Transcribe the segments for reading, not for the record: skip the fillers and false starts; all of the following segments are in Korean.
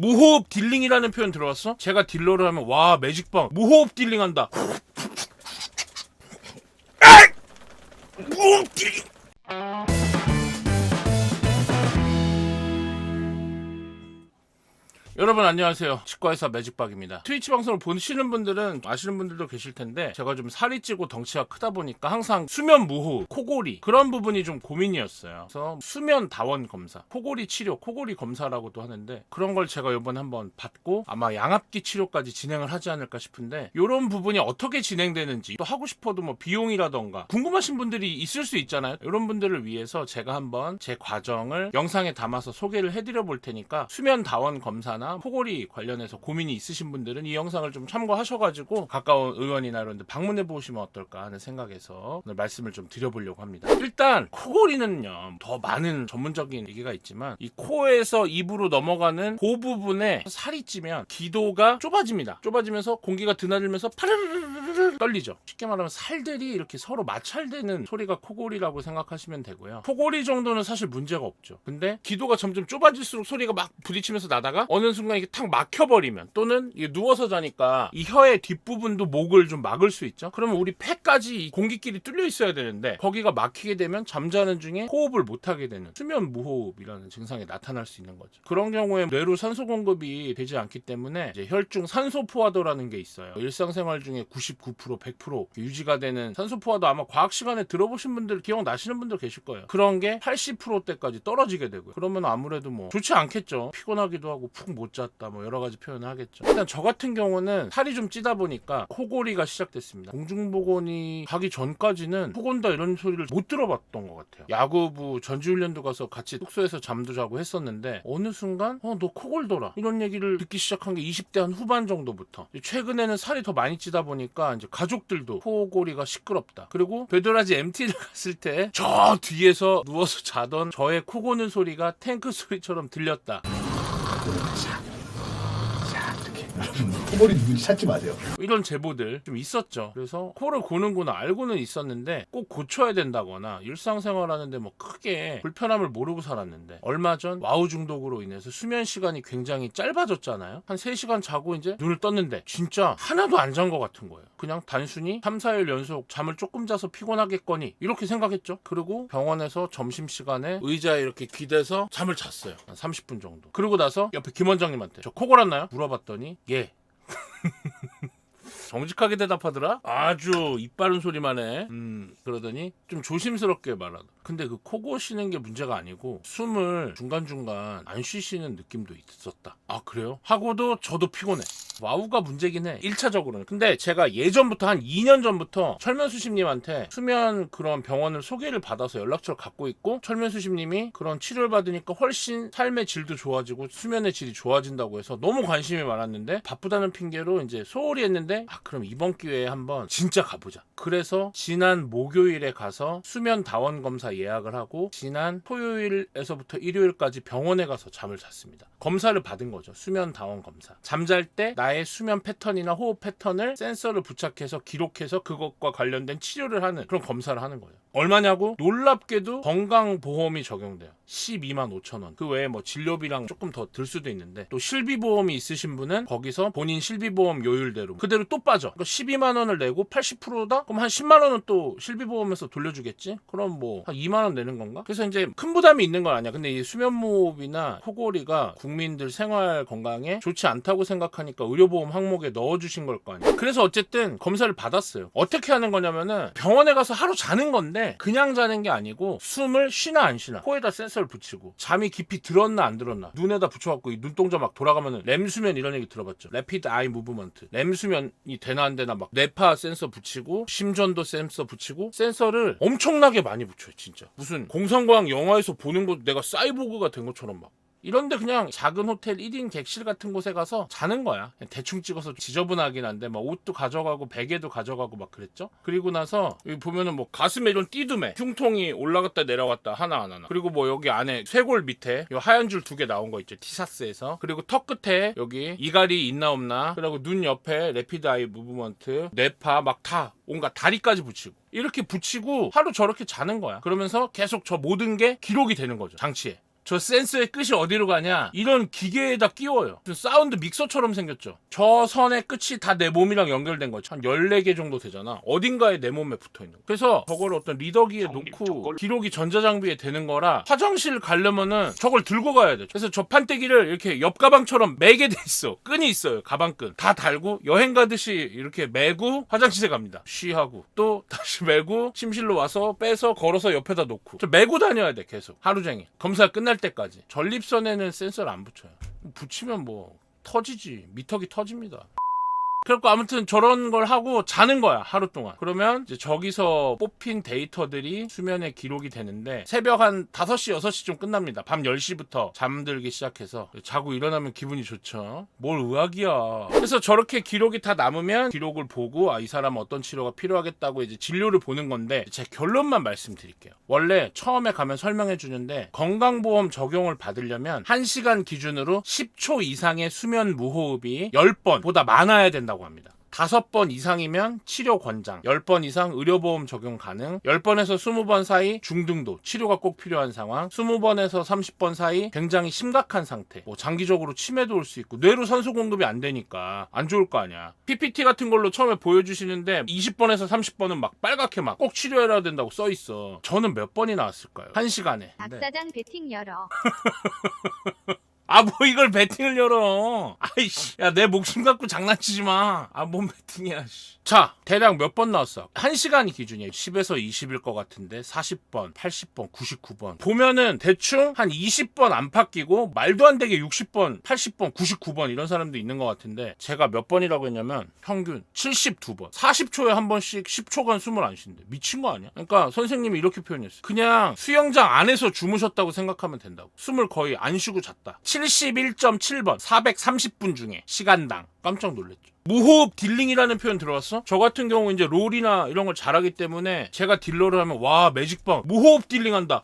무호흡 딜링이라는 표현 들어봤어? 제가 딜러를 하면 와 매직방 무호흡 딜링한다. 무호흡 딜링. 여러분 안녕하세요. 치과의사 매직박입니다. 트위치 방송을 보시는 분들은 아시는 분들도 계실 텐데 제가 좀 살이 찌고 덩치가 크다 보니까 항상 수면 무호흡, 코골이 그런 부분이 좀 고민이었어요. 그래서 수면 다원 검사, 코골이 치료, 코골이 검사라고도 하는데 그런 걸 제가 이번에 한번 받고 아마 양압기 치료까지 진행을 하지 않을까 싶은데 이런 부분이 어떻게 진행되는지 또 하고 싶어도 뭐 비용이라던가 궁금하신 분들이 있을 수 있잖아요. 이런 분들을 위해서 제가 한번 제 과정을 영상에 담아서 소개를 해드려 볼 테니까 수면 다원 검사나 코골이 관련해서 고민이 있으신 분들은 이 영상을 좀 참고하셔가지고 가까운 의원이나 이런 데 방문해 보시면 어떨까 하는 생각에서 오늘 말씀을 좀 드려보려고 합니다. 일단 코골이는요 더 많은 전문적인 얘기가 있지만 이 코에서 입으로 넘어가는 그 부분에 살이 찌면 기도가 좁아집니다. 좁아지면서 공기가 드나들면서 파르르르르 떨리죠. 쉽게 말하면 살들이 이렇게 서로 마찰되는 소리가 코골이라고 생각하시면 되고요. 코골이 정도는 사실 문제가 없죠. 근데 기도가 점점 좁아질수록 소리가 막 부딪히면서 나다가 어느 순간 이게 탁 막혀버리면 또는 이게 누워서 자니까 이 혀의 뒷부분도 목을 좀 막을 수 있죠. 그러면 우리 폐까지 공기끼리 뚫려 있어야 되는데 거기가 막히게 되면 잠자는 중에 호흡을 못하게 되는 수면 무호흡이라는 증상이 나타날 수 있는 거죠. 그런 경우에 뇌로 산소 공급이 되지 않기 때문에 이제 혈중 산소 포화도라는 게 있어요. 일상생활 중에 99%, 100% 유지가 되는 산소 포화도 아마 과학 시간에 들어보신 분들 기억나시는 분들 계실 거예요. 그런 게 80%대까지 떨어지게 되고요. 그러면 아무래도 뭐 좋지 않겠죠. 피곤하기도 하고 푹 못 잤다 뭐 여러 가지 표현을 하겠죠. 일단 저 같은 경우는 살이 좀 찌다 보니까 코골이가 시작됐습니다. 공중보건이 가기 전까지는 코곤다 이런 소리를 못 들어봤던 것 같아요. 야구부 전지훈련도 가서 같이 숙소에서 잠도 자고 했었는데 어느 순간 너 코골더라 이런 얘기를 듣기 시작한 게 20대 한 후반 정도부터. 최근에는 살이 더 많이 찌다 보니까 이제 가족들도 코골이가 시끄럽다. 그리고 배도라지 MT를 갔을 때 저 뒤에서 누워서 자던 저의 코 고는 소리가 탱크 소리처럼 들렸다. 코골이 누군지 찾지 마세요. 이런 제보들 좀 있었죠. 그래서 코를 고는구나 알고는 있었는데 꼭 고쳐야 된다거나 일상생활하는데 뭐 크게 불편함을 모르고 살았는데 얼마 전 와우 중독으로 인해서 수면 시간이 굉장히 짧아졌잖아요. 한 3시간 자고 이제 눈을 떴는데 진짜 하나도 안 잔 것 같은 거예요. 그냥 단순히 3, 4일 연속 잠을 조금 자서 피곤하겠거니 이렇게 생각했죠. 그리고 병원에서 점심시간에 의자에 이렇게 기대서 잠을 잤어요. 한 30분 정도. 그러고 나서 옆에 김 원장님한테 저 코 골았나요? 물어봤더니 예. 정직하게 대답하더라. 아주 입 바른 소리만 해. 그러더니 좀 조심스럽게 말하더라. 근데 그 코 고시는 게 문제가 아니고 숨을 중간중간 안 쉬시는 느낌도 있었다. 아 그래요? 하고도 저도 피곤해. 와우가 문제긴 해. 1차적으로는. 근데 제가 예전부터 한 2년 전부터 철면수심님한테 수면 그런 병원을 소개를 받아서 연락처를 갖고 있고 철면수심님이 그런 치료를 받으니까 훨씬 삶의 질도 좋아지고 수면의 질이 좋아진다고 해서 너무 관심이 많았는데 바쁘다는 핑계로 이제 소홀히 했는데 그럼 이번 기회에 한번 진짜 가보자. 그래서 지난 목요일에 가서 수면 다원 검사 예약을 하고 지난 토요일에서부터 일요일까지 병원에 가서 잠을 잤습니다. 검사를 받은 거죠. 수면 다원 검사. 잠잘 때 나의 수면 패턴이나 호흡 패턴을 센서를 부착해서 기록해서 그것과 관련된 치료를 하는 그런 검사를 하는 거예요. 얼마냐고? 놀랍게도 건강보험이 적용돼요. 12만 5천 원. 그 외에 뭐 진료비랑 조금 더 들 수도 있는데 또 실비보험이 있으신 분은 거기서 본인 실비보험 요율대로 그대로 또 빠져. 그러니까 12만 원을 내고 80%다? 그럼 한 10만 원은 또 실비보험에서 돌려주겠지? 그럼 뭐 한 2만 원 내는 건가? 그래서 이제 큰 부담이 있는 건 아니야. 근데 이 수면무호흡이나 코골이가 국민들 생활 건강에 좋지 않다고 생각하니까 의료보험 항목에 넣어주신 걸 거 아니야. 그래서 어쨌든 검사를 받았어요. 어떻게 하는 거냐면은 병원에 가서 하루 자는 건데 그냥 자는 게 아니고 숨을 쉬나 안 쉬나 코에다 센서를 붙이고 잠이 깊이 들었나 안 들었나 눈에다 붙여갖고 이 눈동자 막 돌아가면은 램수면 이런 얘기 들어봤죠. Rapid Eye Movement. 램수면이 되나 안 되나 막 뇌파 센서 붙이고 심전도 센서 붙이고 센서를 엄청나게 많이 붙여요. 진짜 무슨 공상과학 영화에서 보는 거 내가 사이보그가 된 것처럼 막 이런데 그냥 작은 호텔 1인 객실 같은 곳에 가서 자는 거야. 그냥 대충 찍어서 지저분하긴 한데 막 옷도 가져가고 베개도 가져가고 막 그랬죠. 그리고 나서 여기 보면은 뭐 가슴에 이런 띠두매 흉통이 올라갔다 내려갔다 하나하나. 그리고 뭐 여기 안에 쇄골 밑에 요 하얀 줄 2개 나온 거 있죠. 티사스에서. 그리고 턱 끝에 여기 이갈이 있나 없나. 그리고 눈 옆에 레피드 아이 무브먼트 뇌파 막 다 온갖 다리까지 붙이고 이렇게 붙이고 하루 저렇게 자는 거야. 그러면서 계속 저 모든 게 기록이 되는 거죠. 장치에. 저 센서의 끝이 어디로 가냐? 이런 기계에다 끼워요. 사운드 믹서처럼 생겼죠. 저 선의 끝이 다 내 몸이랑 연결된 거죠. 한 14개 정도 되잖아. 어딘가에 내 몸에 붙어있는 거. 그래서 저걸 어떤 리더기에 놓고 기록이 전자장비에 되는 거라 화장실 가려면은 저걸 들고 가야 돼. 그래서 저 판때기를 이렇게 옆 가방처럼 매게 돼 있어. 끈이 있어요. 가방끈. 다 달고 여행 가듯이 이렇게 매고 화장실에 갑니다. 쉬하고 또 다시 매고 침실로 와서 빼서 걸어서 옆에다 놓고 저 매고 다녀야 돼. 계속 하루 종일. 검사 끝날 때까지. 전립선에는 센서를 안 붙여요. 붙이면 뭐 터지지. 미터기 터집니다. 그래갖고 아무튼 저런 걸 하고 자는 거야 하루 동안. 그러면 이제 저기서 뽑힌 데이터들이 수면에 기록이 되는데 새벽 한 5시 6시쯤 끝납니다. 밤 10시부터 잠들기 시작해서 자고 일어나면 기분이 좋죠. 뭘 의학이야. 그래서 저렇게 기록이 다 남으면 기록을 보고 아, 이 사람은 어떤 치료가 필요하겠다고 이제 진료를 보는 건데 제 결론만 말씀드릴게요. 원래 처음에 가면 설명해 주는데 건강보험 적용을 받으려면 1시간 기준으로 10초 이상의 수면 무호흡이 10번보다 많아야 된다고 합니다. 5번 이상이면 치료 권장, 10번 이상 의료보험 적용 가능, 10번에서 20번 사이 중등도, 치료가 꼭 필요한 상황, 20번에서 30번 사이 굉장히 심각한 상태, 뭐 장기적으로 치매도 올 수 있고 뇌로 산소 공급이 안 되니까 안 좋을 거 아니야. PPT 같은 걸로 처음에 보여주시는데 20번에서 30번은 막 빨갛게 막 꼭 치료해야 된다고 써있어. 저는 몇 번이 나왔을까요? 1시간에. 박 사장 배팅 열어. 아, 뭐 이걸 배팅을 열어. 아이씨. 야, 내 목숨 갖고 장난치지 마. 아, 뭔 배팅이야, 씨. 자, 대략 몇 번 나왔어? 1시간이 기준이에요. 10에서 20일 것 같은데 40번, 80번, 99번. 보면은 대충 한 20번 안팎 끼고 말도 안 되게 60번, 80번, 99번 이런 사람도 있는 것 같은데 제가 몇 번이라고 했냐면 평균 72번. 40초에 한 번씩 10초간 숨을 안 쉰대. 미친 거 아니야? 그러니까 선생님이 이렇게 표현했어요. 그냥 수영장 안에서 주무셨다고 생각하면 된다고. 숨을 거의 안 쉬고 잤다. 71.7번, 430분 중에 시간당. 깜짝 놀랐죠. 무호흡 딜링이라는 표현 들어봤어? 저 같은 경우 이제 롤이나 이런 걸 잘하기 때문에 제가 딜러를 하면 와 매직방 무호흡 딜링한다.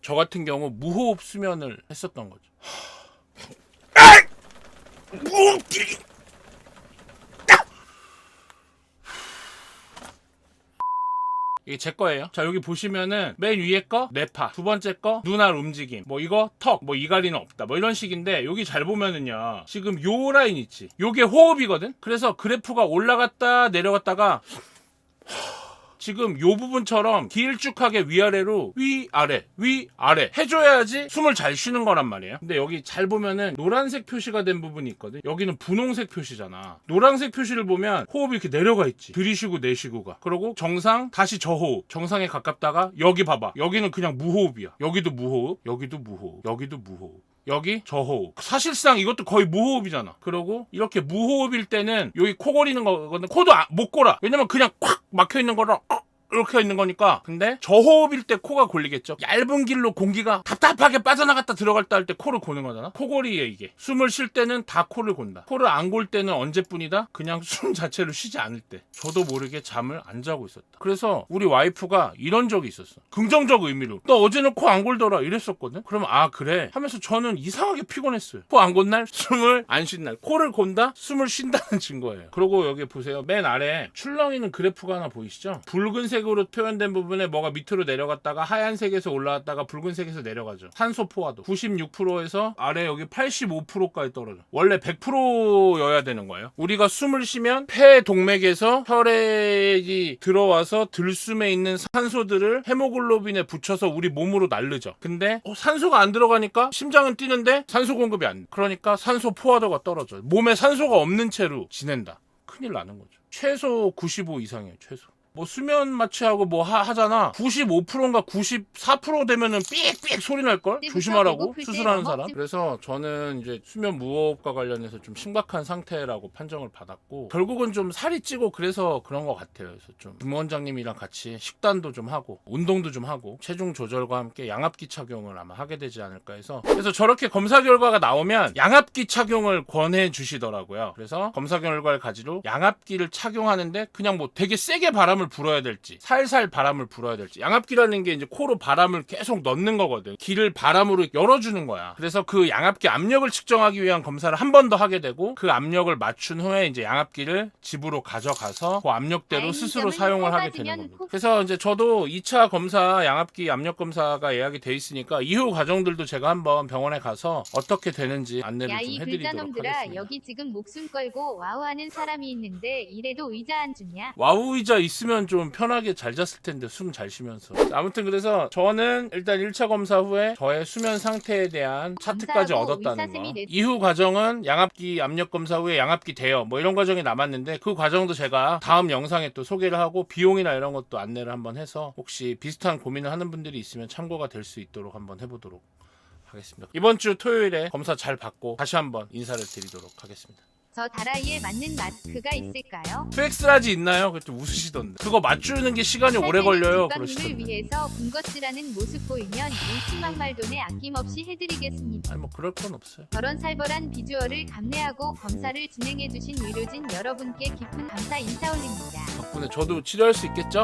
저 같은 경우 무호흡 수면을 했었던 거죠. 무호흡 딜링. 이게 제 거예요. 자, 여기 보시면은 맨 위에 거 뇌파, 두 번째 거 눈알 움직임, 뭐 이거 턱, 뭐 이갈이는 없다, 뭐 이런 식인데 여기 잘 보면은요 지금 요 라인 있지, 요게 호흡이거든. 그래서 그래프가 올라갔다 내려갔다가 지금 요 부분처럼 길쭉하게 위아래로 위아래 위아래 해줘야지 숨을 잘 쉬는 거란 말이에요. 근데 여기 잘 보면은 노란색 표시가 된 부분이 있거든. 여기는 분홍색 표시잖아. 노란색 표시를 보면 호흡이 이렇게 내려가 있지. 들이쉬고 내쉬고가. 그리고 정상 다시 저호흡. 정상에 가깝다가 여기 봐봐. 여기는 그냥 무호흡이야. 여기도 무호흡, 여기도 무호흡, 여기도 무호흡. 여기 저호흡. 사실상 이것도 거의 무호흡이잖아. 그러고 이렇게 무호흡일 때는 여기 코 고리는 거거든. 코도 못 골아. 왜냐면 그냥 콱 막혀있는 거랑 이렇게 있는 거니까. 근데 저호흡일 때 코가 골리겠죠. 얇은 길로 공기가 답답하게 빠져나갔다 들어갔다 할 때 코를 고는 거잖아. 코골이에 이게. 숨을 쉴 때는 다 코를 곤다. 코를 안 골 때는 언제뿐이다? 그냥 숨 자체를 쉬지 않을 때. 저도 모르게 잠을 안 자고 있었다. 그래서 우리 와이프가 이런 적이 있었어. 긍정적 의미로. 너 어제는 코 안 골더라 이랬었거든. 그러면 아 그래 하면서 저는 이상하게 피곤했어요. 코 안 곤 날, 숨을 안 쉰 날. 코를 곤다, 숨을 쉰다는 증거예요. 그리고 여기 보세요. 맨 아래 출렁이는 그래프가 하나 보이시죠? 붉은색 으로 표현된 부분에 뭐가 밑으로 내려갔다가 하얀색에서 올라왔다가 붉은색에서 내려가죠. 산소 포화도 96%에서 아래 여기 85%까지 떨어져. 원래 100%여야 되는 거예요. 우리가 숨을 쉬면 폐 동맥에서 혈액이 들어와서 들숨에 있는 산소들을 헤모글로빈에 붙여서 우리 몸으로 날르죠. 근데 산소가 안 들어가니까 심장은 뛰는데 산소 공급이 안 돼. 그러니까 산소 포화도가 떨어져. 몸에 산소가 없는 채로 지낸다. 큰일 나는 거죠. 최소 95 이상이에요. 최소. 뭐 수면 마취하고 뭐 하잖아. 95%인가 94% 되면은 삑삑 소리 날걸? 조심하라고 수술하는 사람. 그래서 저는 이제 수면 무호흡과 관련해서 좀 심각한 상태라고 판정을 받았고 결국은 좀 살이 찌고 그래서 그런 것 같아요. 그래서 좀 부원장님이랑 같이 식단도 좀 하고 운동도 좀 하고 체중 조절과 함께 양압기 착용을 아마 하게 되지 않을까 해서 그래서 저렇게 검사 결과가 나오면 양압기 착용을 권해 주시더라고요. 그래서 검사 결과를 가지고 양압기를 착용하는데 그냥 뭐 되게 세게 바람을 바람을 불어야 될지 살살 바람을 불어야 될지. 양압기라는 게 이제 코로 바람을 계속 넣는 거거든. 귀를 바람으로 열어주는 거야. 그래서 그 양압기 압력을 측정하기 위한 검사를 한 번 더 하게 되고 그 압력을 맞춘 후에 이제 양압기를 집으로 가져가서 그 압력대로 스스로 사용을 하게 되는 겁니다. 그래서 이제 저도 2차 검사 양압기 압력 검사가 예약이 돼 있으니까 이후 과정들도 제가 한번 병원에 가서 어떻게 되는지 안내를 좀 야이 해드리도록 글자놈들아, 하겠습니다. 여기 지금 목숨 걸고 와우하는 사람이 있는데 이래도 의자 안 주냐? 와우 의자 있으면 좀 편하게 잘 잤을 텐데 숨 잘 쉬면서. 아무튼 그래서 저는 일단 1차 검사 후에 저의 수면 상태에 대한 차트까지 검사하고 얻었다는 의사쌤이 거. 내- 이후 과정은 양압기 압력 검사 후에 양압기 대여 뭐 이런 과정이 남았는데 그 과정도 제가 다음 영상에 또 소개를 하고 비용이나 이런 것도 안내를 한번 해서 혹시 비슷한 고민을 하는 분들이 있으면 참고가 될 수 있도록 한번 해보도록 하겠습니다. 이번 주 토요일에 검사 잘 받고 다시 한번 인사를 드리도록 하겠습니다. 저 다라이에 맞는 마스크가 있을까요? 투엑스라지 있나요? 그때 웃으시던데. 그거 맞추는 게 시간이 오래 걸려요. 건강을 그러시던데. 위해서 군것질하는 모습 보이면 50만 말 돈에 아낌없이 해드리겠습니다. 아니 뭐 그럴 건 없어요. 저런 살벌한 비주얼을 감내하고 검사를 진행해주신 의료진 여러분께 깊은 감사 인사 올립니다. 덕분에 저도 치료할 수 있겠죠?